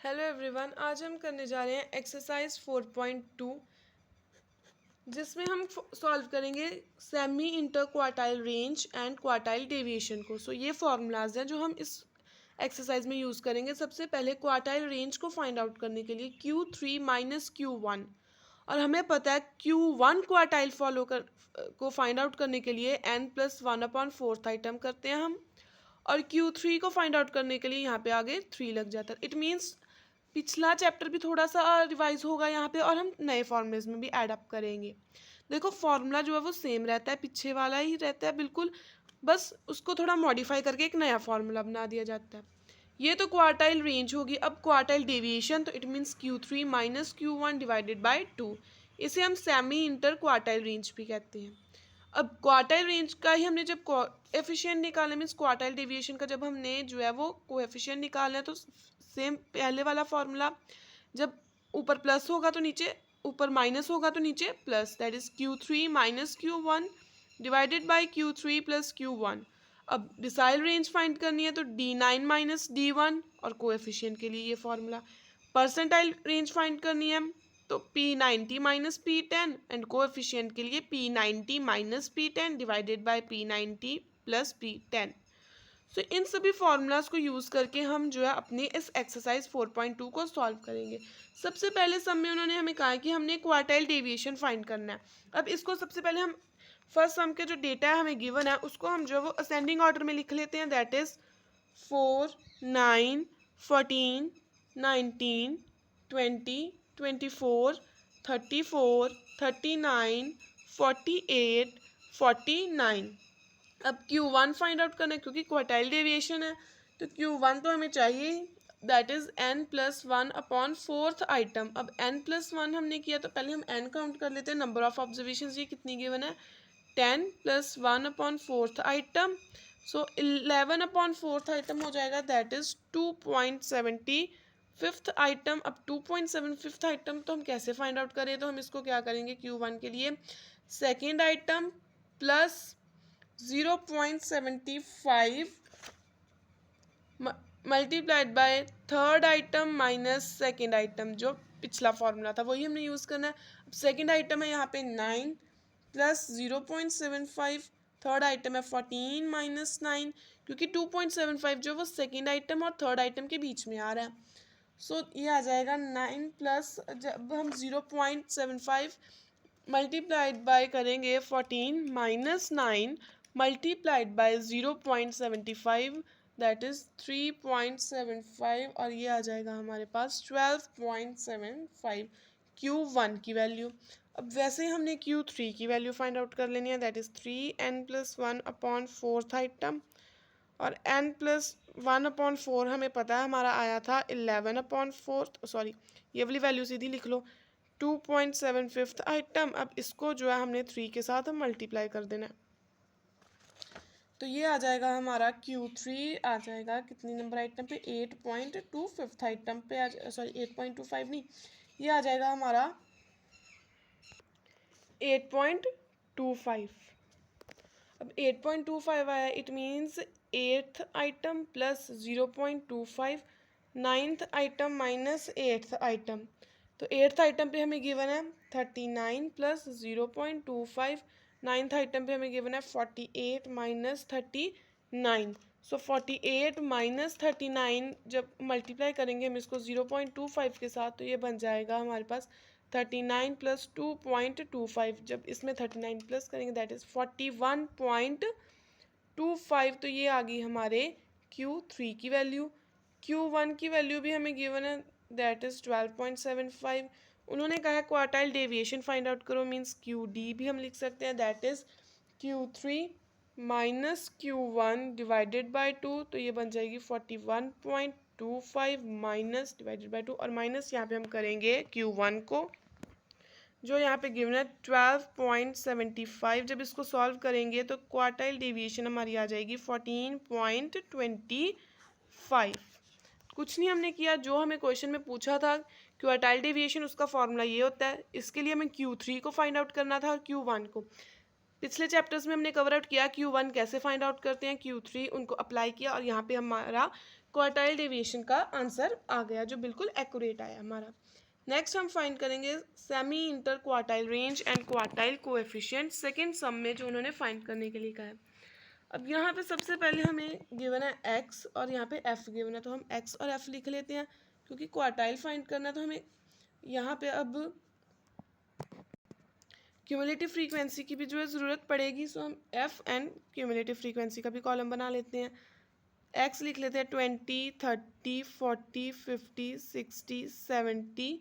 Hello everyone, आज हम करने जा रहे हैं एक्सरसाइज 4.2 जिसमें हम सॉल्व करेंगे semi inter quartile range and quartile deviation को। ये फॉर्मूलाज हैं जो हम इस एक्सरसाइज में यूज़ करेंगे। सबसे पहले क्वार्टाइल रेंज को फाइंड आउट करने के लिए Q3 माइनस Q1, और हमें पता है Q1 क्वार्टाइल को फाइंड आउट करने के लिए n+1/4 आइटम करते हैं हम, और Q3 को फाइंड आउट करने के लिए यहाँ पे आगे 3 लग जाता है। इट मीन्स पिछला चैप्टर भी थोड़ा सा रिवाइज होगा यहाँ पे, और हम नए फॉर्मूलेज में भी ऐड अप करेंगे। देखो फॉर्मूला जो है वो सेम रहता है, पीछे वाला ही रहता है बिल्कुल, बस उसको थोड़ा मॉडिफाई करके एक नया फॉर्मूला बना दिया जाता है। ये तो क्वार्टाइल रेंज होगी। अब क्वार्टाइल डेविएशन, तो it means Q3 minus Q1 divided by 2। इसे हम सेमी इंटर क्वार्टाइल रेंज भी कहते हैं। अब क्वार्टाइल रेंज का ही हमने जब कोएफिशिएंट निकाला, मीन्स क्वार्टाइल डेविएशन का जब हमने जो है वो कोएफिशिएंट निकालना है, तो सेम पहले वाला फॉर्मूला, जब ऊपर प्लस होगा तो नीचे, ऊपर माइनस होगा तो नीचे plus, that is Q3 minus Q1 divided by Q3 plus Q1। अब डिसाइल रेंज फाइंड करनी है तो D9 माइनस D1, और कोएफिशिएंट के लिए ये फॉर्मूला। परसेंटाइल रेंज फाइंड करनी है तो P90 minus P10, and coefficient के लिए P90 minus P10 divided by P90 plus P10। इन सभी फॉर्मूलाज को यूज़ करके हम जो है अपनी इस एक्सरसाइज 4.2 को सॉल्व करेंगे। सबसे पहले सम में उन्होंने हमें कहा कि हमने क्वार्टाइल डेविएशन फाइंड करना है। अब इसको सबसे पहले हम फर्स्ट सम के जो डेटा है हमें गिवन है उसको हम जो है वो असेंडिंग ऑर्डर में लिख लेते हैं, दैट इज 4, 9, 14, 19, 20, 24, 34, 39, 48, 49। अब Q1 फाइंड आउट करना है क्योंकि क्वार्टाइल डेविएशन है, तो Q1 तो हमें चाहिए, दैट इज n+1/4 आइटम। अब n+1 हमने किया तो पहले हम n काउंट कर लेते हैं। नंबर ऑफ ऑब्जर्वेशन ये कितनी गिवन है, 10 + 1/4 आइटम। 11/4 आइटम हो जाएगा, दैट इज 2.75 आइटम। अब 2.75 आइटम तो हम कैसे फाइंड आउट करें, तो हम इसको क्या करेंगे, Q1 के लिए second item plus 0.75 multiplied by third item minus second item, जो पिछला फॉर्मूला था वही हमने यूज़ करना है। अब सेकेंड आइटम है यहाँ पे 9 प्लस 0.75, थर्ड आइटम है 14 माइनस 9, क्योंकि 2.75 जो वो सेकेंड आइटम और थर्ड आइटम के बीच में आ रहा है। ये आ जाएगा 9 प्लस, जब हम 0.75 मल्टीप्लाइड बाय करेंगे 14 minus 9 multiplied by 0.75, that is 3.75, और ये आ जाएगा हमारे पास 12.75 Q1 की वैल्यू। अब वैसे ही हमने Q3 की वैल्यू फाइंड आउट कर लेनी है, दैट इज 3n+1/4 आइटम, और n+1/4 हमें पता है हमारा आया था 11/4, सॉरी ये वाली वैल्यू सीधी लिख लो, 2.75 आइटम। अब इसको जो है हमने 3 के साथ हम मल्टीप्लाई कर देना है, तो ये आ जाएगा हमारा Q3 आ जाएगा कितनी नंबर आइटम पे, 8.25 आइटम पे, सॉरी 8.25 नहीं, ये आ जाएगा हमारा 8.25। अब 8.25 आया, it means 8th item plus 0.25, 9th item minus 8th item. तो 8th आइटम पे हमें गिवन है 39 प्लस 0.25, 9th आइटम पे हमें गिवन है 48 माइनस 39। 48 माइनस 39 जब मल्टीप्लाई करेंगे हम इसको 0.25 के साथ, तो ये बन जाएगा हमारे पास 39 प्लस 2.25, जब इसमें 39 प्लस करेंगे दैट इज़ 41.25। तो ये आ गई हमारे Q3 की वैल्यू। Q1 की वैल्यू भी हमें गिवन है, दैट इज़ 12.75। उन्होंने कहा है क्वार्टाइल डेविएशन फाइंड आउट करो, मीन्स QD भी हम लिख सकते हैं, that is Q3 minus Q1 divided by 2, तो ये बन जाएगी 41.25 माइनस डिवाइडेड बाई 2, और माइनस यहाँ पे हम करेंगे Q1 को, जो यहाँ पे गिवन है 12.75। जब इसको सॉल्व करेंगे तो क्वार्टाइल डेविएशन हमारी आ जाएगी 14.25। कुछ नहीं हमने किया, जो हमें क्वेश्चन में पूछा था क्वार्टाइल डेविएशन, उसका फॉर्मूला ये होता है। इसके लिए हमें Q3 को फाइंड आउट करना था और Q1 को। पिछले चैप्टर्स में हमने कवर आउट किया Q1 कैसे फाइंड आउट करते हैं, Q3 उनको अप्लाई किया, और यहाँ पे हमारा क्वार्टाइल डेविएशन का आंसर आ गया, जो बिल्कुल एक्यूरेट आया हमारा। नेक्स्ट हम फाइंड करेंगे semi inter quartile range and quartile coefficient second सम में, जो उन्होंने फाइंड करने के लिए कहा है। अब यहाँ पे सबसे पहले हमें गिवन है x और यहाँ पे f गिवन है, तो हम x और f लिख लेते हैं, क्योंकि क्वार्टाइल फाइंड करना है। तो हमें यहाँ पे अब क्यूमुलेटिव फ्रीक्वेंसी की भी जो है ज़रूरत पड़ेगी, सो हम f एंड क्यूमुलेटिव फ्रीक्वेंसी का भी कॉलम बना लेते हैं। x लिख लेते हैं 20, 30, 40, 50, 60, 70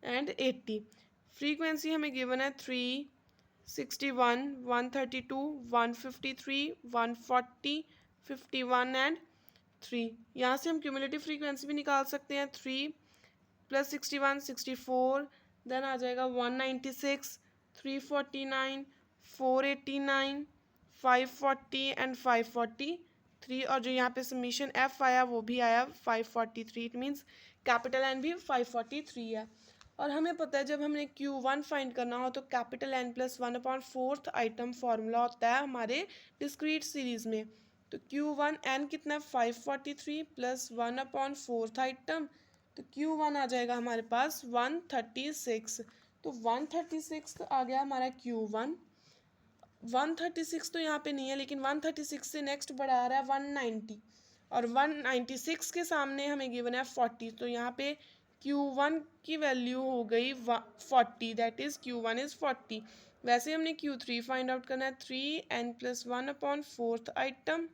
एंड 80। फ्रीक्वेंसी हमें गिवन है 3, 61, 132, 153, 140, 51 एंड 3। यहाँ से हम क्यूमुलेटिव फ्रीक्वेंसी भी निकाल सकते हैं। 3 + 61 64, देन आ जाएगा 196, 349, 489, 540 एंड 543, और जो यहाँ पे समीशन f आया वो भी आया 543। इट मीन्स कैपिटल N भी 543 है। और हमें पता है जब हमने Q1 फाइंड करना हो तो कैपिटल N + 1/4 आइटम फॉर्मूला होता है हमारे डिस्क्रीट सीरीज में। तो Q1 N कितना है 543 + 1/4 आइटम, तो Q1 आ जाएगा हमारे पास 136। तो 136 आ गया हमारा Q1। 136 तो यहाँ पे नहीं है, लेकिन 136 से नेक्स्ट बढ़ा आ रहा है 190, और 196 के सामने हमें गिवन है 40, तो यहाँ पे Q1 की वैल्यू हो गई 40, दैट इज Q1 इज 40। वैसे हमने Q3 फाइंड आउट करना है, 3n + 1/4 आइटम,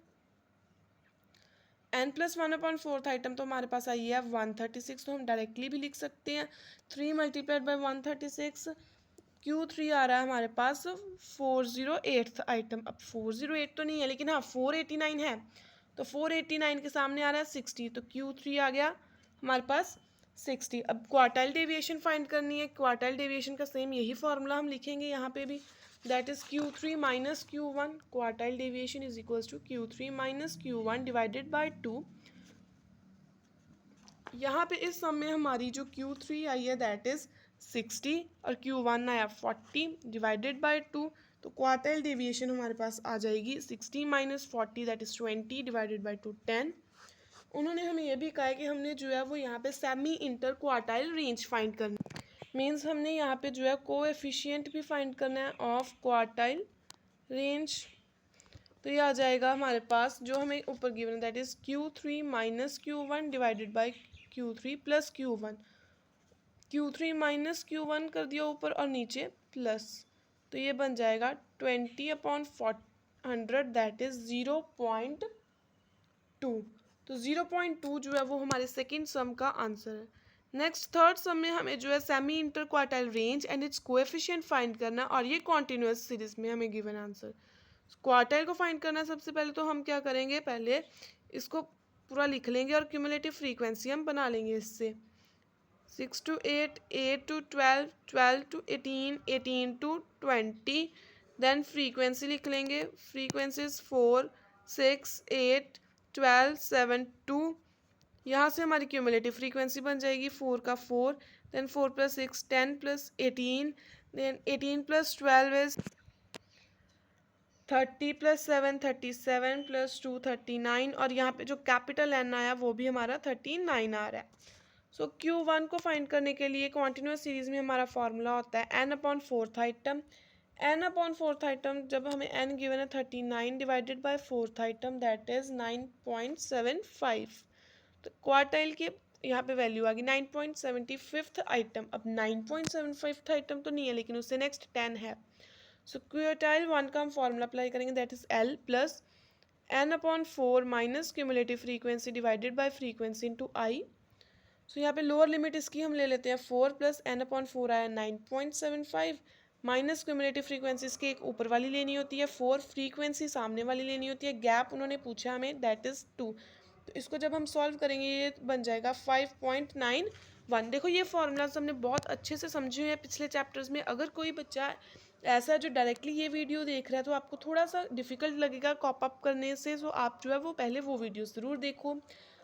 n + 1/4 आइटम तो हमारे पास आई है 136, तो हम डायरेक्टली भी लिख सकते हैं 3 × 136। Q3 आ रहा है हमारे पास 408 आइटम। अब 408 तो नहीं है, लेकिन हाँ 489 है, तो 489 के सामने आ रहा है 60, तो Q3 आ गया हमारे पास 60। अब क्वार्टाइल डेविएशन फाइंड करनी है। क्वार्टाइल डेविएशन का सेम यही फॉर्मूला हम लिखेंगे यहाँ पे भी, that is Q3 - Q1। Quartile deviation is equals to Q3 - Q1 divided by 2। यहाँ पे इस सम में हमारी जो Q3 आई है दैट इज 60 और Q1 आया 40 डिवाइडेड बाई 2, तो क्वार्टाइल डेविएशन हमारे पास आ जाएगी 60 - 40 दैट इज 20 डिवाइडेड बाई 2 10। उन्होंने हमें यह भी कहा है कि हमने जो है वो यहाँ पे semi inter quartile range find करना है, मीन्स हमने यहाँ पे जो है कोएफिशिएंट भी फाइंड करना है ऑफ क्वार्टाइल रेंज। तो ये आ जाएगा हमारे पास जो हमें ऊपर गिवन है that is Q3 - Q1 divided by Q3 + Q1। Q3 - Q1 कर दिया ऊपर और नीचे प्लस, तो ये बन जाएगा 20/100 दैट इज 0.2। तो 0.2 जो है वो हमारे सेकंड सम का आंसर है। नेक्स्ट थर्ड सम में हमें जो है semi inter quartile range and it's coefficient find करना, और ये कॉन्टिन्यूअस सीरीज में हमें गिवन आंसर। क्वार्टाइल को फाइंड करना है, सबसे पहले तो हम क्या करेंगे, पहले इसको पूरा लिख लेंगे और क्यूमुलेटिव फ्रीक्वेंसी हम बना लेंगे इससे। 6 to 8, 8 to 12, 12 to 18, 18 to 20, then frequency लिख लेंगे। फ्रीक्वेंसीज 4, 6, 8, 12, 7, 2। यहाँ से हमारी क्यूमुलेटिव फ्रीक्वेंसी बन जाएगी 4 का 4, देन 4 + 6 10 + 18, देन 18 + 12 इज 30 + 7 37 + 2 39, और यहाँ पे जो कैपिटल N आया वो भी हमारा 39 आ रहा है। सो Q1 को फाइंड करने के लिए कॉन्टिन्यूस सीरीज में हमारा फॉर्मूला होता है n/4 आइटम। n/4 आइटम जब हमें n गिवन है 39 divided by 4 item that is 9.75। तो क्वार्टाइल की यहाँ पे वैल्यू आ गई 9.75 आइटम। अब 9.75 आइटम तो नहीं है, लेकिन उससे नेक्स्ट 10 है। सो क्वार्टाइल 1 का हम फॉर्मूला अप्लाई करेंगे that is L + n/4 minus cumulative frequency divided by frequency into I। सो यहाँ पे लोअर लिमिट इसकी हम ले लेते हैं 4 + n/4 आया 9.75 माइनस क्यूमुलेटिव फ्रीक्वेंसी इसकी एक ऊपर वाली लेनी होती है 4, फ्रीक्वेंसी सामने वाली लेनी होती है, गैप उन्होंने पूछा हमें दैट इज़ 2। तो इसको जब हम सॉल्व करेंगे ये बन जाएगा 5.91। देखो ये फॉर्मूलाज हमने बहुत अच्छे से समझे हुए हैं पिछले चैप्टर्स में। अगर कोई बच्चा ऐसा जो डायरेक्टली ये वीडियो देख रहा है तो आपको थोड़ा सा डिफिकल्ट लगेगा कॉप अप करने से, सो आप जो है वो पहले वो वीडियो ज़रूर देखो।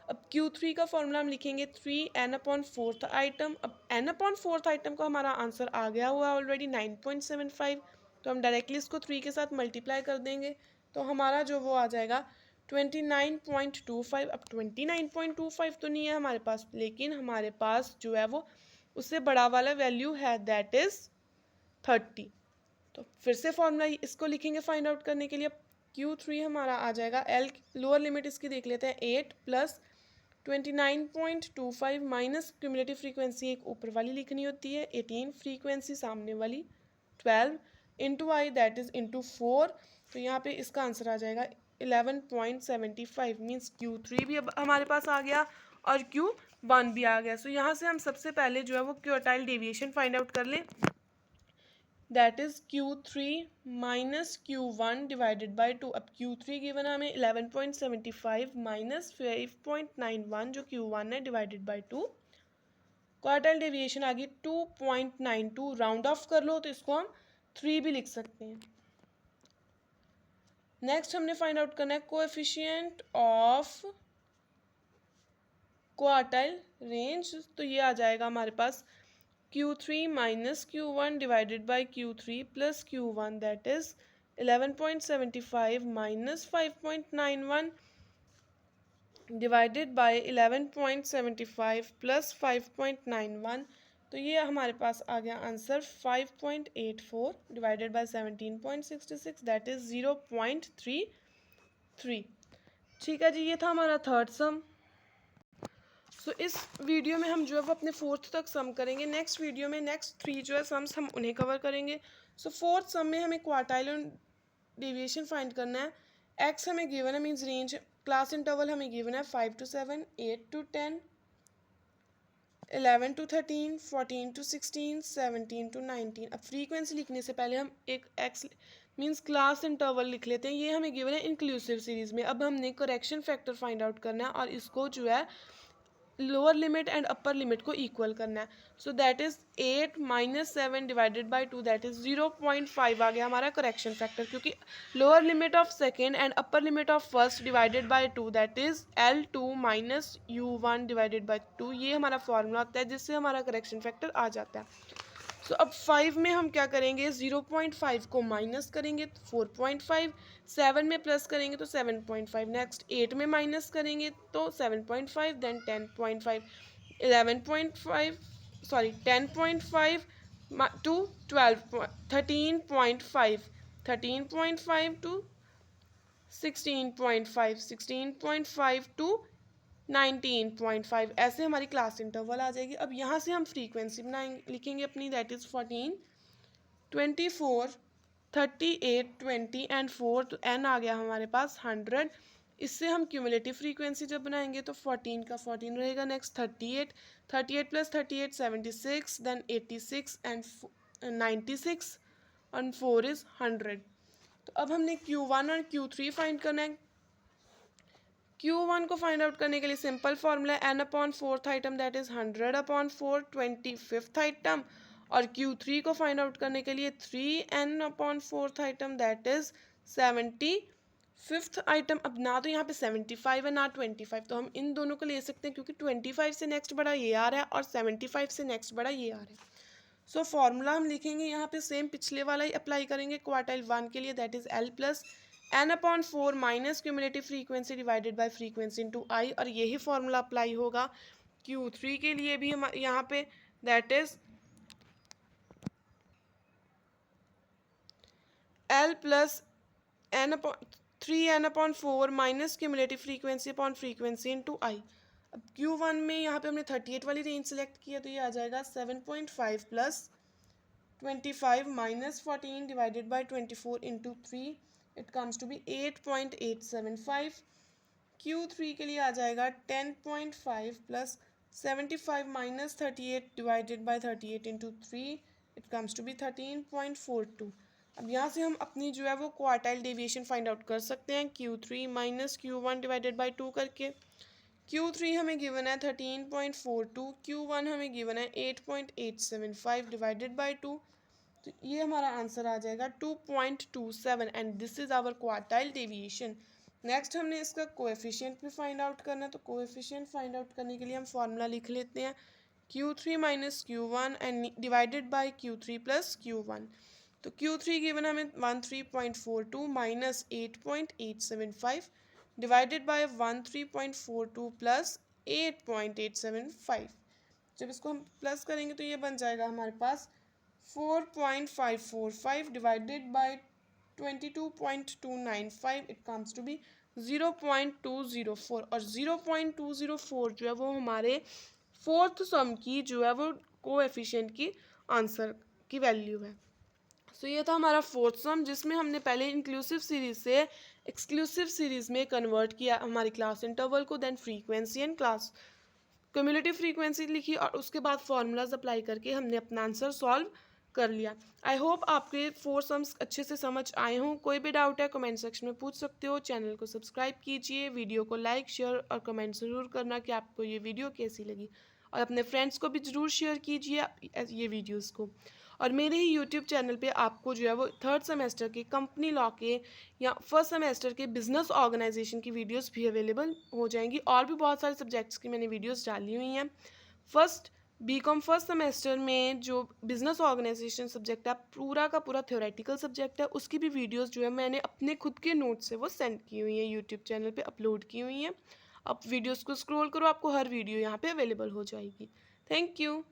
अब Q3 का फॉर्मूला हम लिखेंगे 3n/4 आइटम। अब n/4 आइटम का हमारा आंसर आ गया हुआ है ऑलरेडी 9.75, तो हम डायरेक्टली इसको 3 के साथ मल्टीप्लाई कर देंगे, तो हमारा जो वो आ जाएगा 29.25। अब 29.25 तो नहीं है हमारे पास, लेकिन हमारे पास जो है वो उससे बड़ा वाला वैल्यू है, दैट इज़ 30। तो फिर से फॉर्मूला इसको लिखेंगे फाइंड आउट करने के लिए। Q3 हमारा आ जाएगा, L लोअर लिमिट इसकी देख लेते हैं, 8 प्लस 29.25 माइनस क्यूमुलेटिव फ्रीक्वेंसी एक ऊपर वाली लिखनी होती है 18, फ्रीक्वेंसी सामने वाली 12 into I that is into 4। तो यहाँ पे इसका आंसर आ जाएगा 11.75 मीन्स Q3 भी अब हमारे पास आ गया और Q1 भी आ गया। सो यहाँ से हम सबसे पहले जो है वो क्वार्टाइल डेविएशन फाइंड आउट कर लें, that is Q3 minus Q1 divided by 2। अब Q3 गिवन है हमें 11.75 माइनस 5.91 जो Q1 है डिवाइडेड बाई 2। क्वार्टाइल डेविएशन आ गई 2.92, राउंड ऑफ कर लो तो इसको हम 3 भी लिख सकते हैं। नेक्स्ट हमने फाइंड आउट करना है कोएफिशिएंट ऑफ क्वार्टाइल रेंज। तो ये आ जाएगा हमारे पास Q3 minus Q1 divided by Q3 plus Q1 that is 11.75 minus 5.91 divided by 11.75 plus 5.91। तो ये हमारे पास आ गया answer 5.84 divided by 17.66 that is 0.33। ठीक है जी, ये था हमारा थर्ड सम। सो इस वीडियो में हम जो है वो अपने फोर्थ तक सम करेंगे। नेक्स्ट वीडियो में नेक्स्ट 3 जो है सम्स हम उन्हें कवर करेंगे। सो फोर्थ सम में हमें क्वार्टाइल और डेविएशन फाइंड करना है। एक्स हमें गिवन है मीन्स रेंज, क्लास इंटरवल हमें गिवन है 5 to 7, 8 to 10, 11 to 13, 14 to 16, 17 to 19। अब फ्रीक्वेंसी लिखने से पहले हम एक एक्स मीन्स क्लास इंटरवल लिख लेते हैं। ये हमें गिवन है इंक्लूसिव सीरीज में। अब हमने करेक्शन फैक्टर फाइंड आउट करना है और इसको जो है lower limit and upper limit को इक्वल करना है। So that is 8 minus 7 divided by 2 that is 0.5 आ गया हमारा करेक्शन फैक्टर, क्योंकि lower limit of second and upper limit of first divided by 2 that is L2 minus U1 divided by 2। ये हमारा formula होता है जिससे हमारा करेक्शन फैक्टर आ जाता है। सो अब 5 में हम क्या करेंगे, 0.5 को माइनस करेंगे तो 4.5, 7 में प्लस करेंगे तो 7.5, नेक्स्ट 8 में माइनस करेंगे तो 7.5, then 10.5, 11.5 sorry 10.5 to 12, 13.5, 13.5 to 16.5, 16.5 to 19.5, ऐसे हमारी क्लास इंटरवल आ जाएगी। अब यहाँ से हम फ्रीक्वेंसी बनाएंगे, लिखेंगे अपनी दैट इज़ 14, 24, 38, 20 एंड 4। तो एन आ गया हमारे पास 100। इससे हम क्यूमुलेटिव फ्रीक्वेंसी जब बनाएंगे तो 14 का 14 रहेगा, नेक्स्ट 38, 38 प्लस 38 76, देन 86 एंड 96 और 4 इज़ 100। तो अब हमने Q1 और Q3 फाइंड करना है। Q1 को फाइंड आउट करने के लिए सिंपल फार्मूला है n/4th item that is 100/4 25th item, और Q3 को फाइंड आउट करने के लिए 3n/4th item that is 75th item. अब ना तो यहाँ पे 75 है ना 25, तो हम इन दोनों को ले सकते हैं क्योंकि 25 से नेक्स्ट बड़ा ये आ रहा है और 75 से नेक्स्ट बड़ा ये आ रहा है। सो फॉर्मूला हम लिखेंगे यहाँ पे सेम पिछले वाला ही अप्लाई करेंगे क्वार्टाइल 1 के लिए, that is L plus n/4 minus cumulative frequency divided by frequency into I, और यही फॉर्मूला अप्लाई होगा Q3 के लिए भी हम यहाँ पे, that is L plus 3n/4 minus cumulative frequency upon frequency into I. अब Q1 में यहाँ पे हमने 38 वाली रेंज सेलेक्ट किया तो ये आ जाएगा 7.5 plus 25 minus 14 divided by 24 into 3, it comes to be 8.875। Q3 के लिए आ जाएगा 10.5 plus 75 minus 38 divided by 38 into 3, it comes to be 13.42। अब यहाँ से हम अपनी जो है वो क्वार्टाइल डेविएशन फाइंड आउट कर सकते हैं Q3 minus Q1 divided by 2 करके। Q3 हमें गिवन है 13.42, Q1 हमें गिवन है 8.875 डिवाइडेड बाई 2। तो ये हमारा आंसर आ जाएगा 2.27 and this is our quartile deviation. Next हमने इसका कोएफिशिएंट भी फाइंड आउट करना है। तो कोएफिशिएंट फाइंड आउट करने के लिए हम फॉर्मूला लिख लेते हैं Q3 minus Q1 and divided by Q3 plus Q1। तो Q3 गिवन हमें 13.42 माइनस 8.875 डिवाइडेड बाय 13.42 प्लस 8.875। जब इसको हम प्लस करेंगे तो ये बन जाएगा हमारे पास 4.545 divided by 22.295, it comes to be 0.204। और 0.204 जो है वो हमारे फोर्थ सम की जो है वो कोएफिशिएंट की आंसर की वैल्यू है। सो ये था हमारा फोर्थ सम, जिसमें हमने पहले इंक्लूसिव सीरीज से एक्सक्लूसिव सीरीज में कन्वर्ट किया हमारी क्लास इंटरवल को, then frequency and class cumulative frequency लिखी, और उसके बाद फॉर्मूलाज अप्लाई करके हमने अपना आंसर सॉल्व कर लिया। आई होप आपके 4 सम्स अच्छे से समझ आए हों। कोई भी डाउट है कमेंट सेक्शन में पूछ सकते हो। चैनल को सब्सक्राइब कीजिए, वीडियो को लाइक शेयर और कमेंट ज़रूर करना कि आपको ये वीडियो कैसी लगी, और अपने फ्रेंड्स को भी ज़रूर शेयर कीजिए ये वीडियोज़ को। और मेरे ही यूट्यूब चैनल पे आपको जो है वो थर्ड सेमेस्टर के कंपनी लॉ के या फर्स्ट सेमेस्टर के बिजनेस ऑर्गेनाइजेशन की वीडियोस भी अवेलेबल हो जाएंगी। और भी बहुत सारे सब्जेक्ट्स की मैंने वीडियोस डाली हुई हैं। बीकॉम फर्स्ट सेमेस्टर में जो बिजनेस ऑर्गेनाइजेशन सब्जेक्ट है पूरा का पूरा थ्योरेटिकल सब्जेक्ट है, उसकी भी वीडियोस जो है मैंने अपने खुद के नोट से वो सेंड की हुई हैं, यूट्यूब चैनल पे अपलोड की हुई हैं। अब वीडियोस को स्क्रॉल करो, आपको हर वीडियो यहाँ पे अवेलेबल हो जाएगी। Thank you.